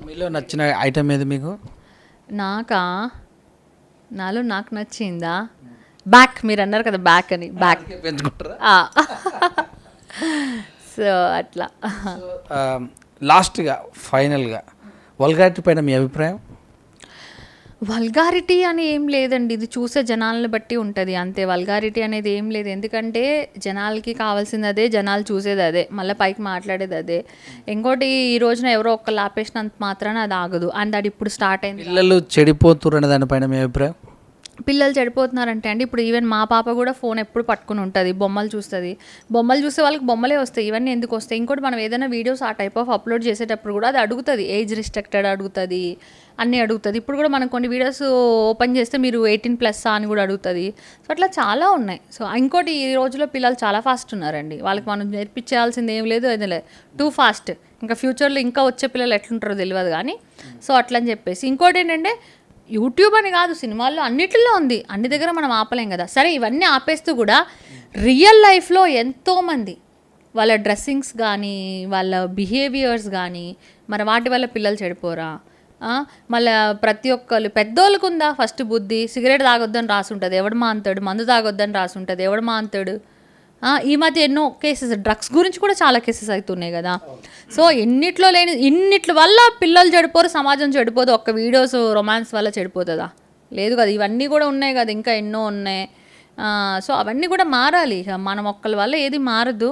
మీలో నచ్చిన ఐటమ్ ఏది మీకు? నాకా నాకు నచ్చిందా బ్యాక్, మీరు అన్నారు కదా బ్యాక్ అని, బ్యాక్ పెంచుకుంటారా? సో అట్లా. లాస్ట్గా ఫైనల్గా వల్గారిటీ పైన మీ అభిప్రాయం? వల్గారిటీ అని ఏం లేదండి, ఇది చూసే జనాలను బట్టి ఉంటుంది అంతే. వల్గారిటీ అనేది ఏం లేదు, ఎందుకంటే జనాలకి కావాల్సింది అదే, జనాలు చూసేది అదే, మళ్ళీ పైకి మాట్లాడేది అదే. ఇంకోటి ఈ రోజున ఎవరో ఒక్కళ్ళు ఆపేసినంత మాత్రాన అది ఆగదు, అండ్ అది ఇప్పుడు స్టార్ట్ అయింది. పిల్లలు చెడిపోతున్నారు అనే దానిపైన మీ అభిప్రాయం? పిల్లలు చెడిపోతున్నారంటే అండి, ఇప్పుడు ఈవెన్ మా పాప కూడా ఫోన్ ఎప్పుడు పట్టుకుని ఉంటుంది, బొమ్మలు చూస్తుంది. బొమ్మలు చూస్తే వాళ్ళకి బొమ్మలే వస్తాయి, ఇవన్నీ ఎందుకు వస్తాయి? ఇంకోటి మనం ఏదైనా వీడియోస్ ఆ టైప్ ఆఫ్ అప్లోడ్ చేసేటప్పుడు కూడా అది అడుగుతుంది, ఏజ్ రిస్ట్రిక్టెడ్ అడుగుతుంది, అన్నీ అడుగుతుంది. ఇప్పుడు కూడా మనం కొన్ని వీడియోస్ ఓపెన్ చేస్తే మీరు 18+ అని కూడా అడుగుతుంది. సో అట్లా చాలా ఉన్నాయి. సో ఇంకోటి ఈ రోజులో పిల్లలు చాలా ఫాస్ట్ ఉన్నారండి, వాళ్ళకి మనం నేర్పించాల్సింది ఏం లేదు, అది లేదు, టూ ఫాస్ట్. ఇంకా ఫ్యూచర్లో ఇంకా వచ్చే పిల్లలు ఎట్లుంటారో తెలియదు కానీ. సో అట్లని చెప్పేసి ఇంకోటి ఏంటంటే, యూట్యూబ్ అని కాదు, సినిమాల్లో అన్నిటిలో ఉంది, అన్ని దగ్గర మనం ఆపలేం కదా. సరే ఇవన్నీ ఆపేస్తూ కూడా రియల్ లైఫ్లో ఎంతోమంది వాళ్ళ డ్రెస్సింగ్స్ కానీ, వాళ్ళ బిహేవియర్స్ కానీ, మరి వాటి వల్ల పిల్లలు చెడిపోరా? మళ్ళీ ప్రతి ఒక్కళ్ళు పెద్దోళ్ళకు ఉందా ఫస్ట్ బుద్ధి? సిగరెట్ తాగొద్దని రాసి ఉంటుంది, ఎవడు మాంతాడు? మందు తాగొద్దని రాసి ఉంటుంది, ఎవడు మాంతాడు? ఈ మధ్య ఎన్నో కేసెస్ డ్రగ్స్ గురించి కూడా చాలా కేసెస్ అవుతున్నాయి కదా. సో ఎన్నిట్లో లేని ఇన్నిట్ల వల్ల పిల్లలు చెడిపోరు, సమాజం చెడిపోదు. ఒక్క వీడియోస్ రొమాన్స్ వల్ల చెడిపోతుందా? లేదు కదా, ఇవన్నీ కూడా ఉన్నాయి కదా, ఇంకా ఎన్నో ఉన్నాయి. సో అవన్నీ కూడా మారాలి. మనం ఒక్కళ్ళ వల్ల ఏది మారదు,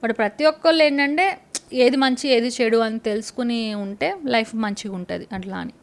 బట్ ప్రతి ఒక్కళ్ళు ఏంటంటే ఏది మంచి ఏది చెడు అని తెలుసుకుని ఉంటే లైఫ్ మంచిగా ఉంటుంది అట్లా అని.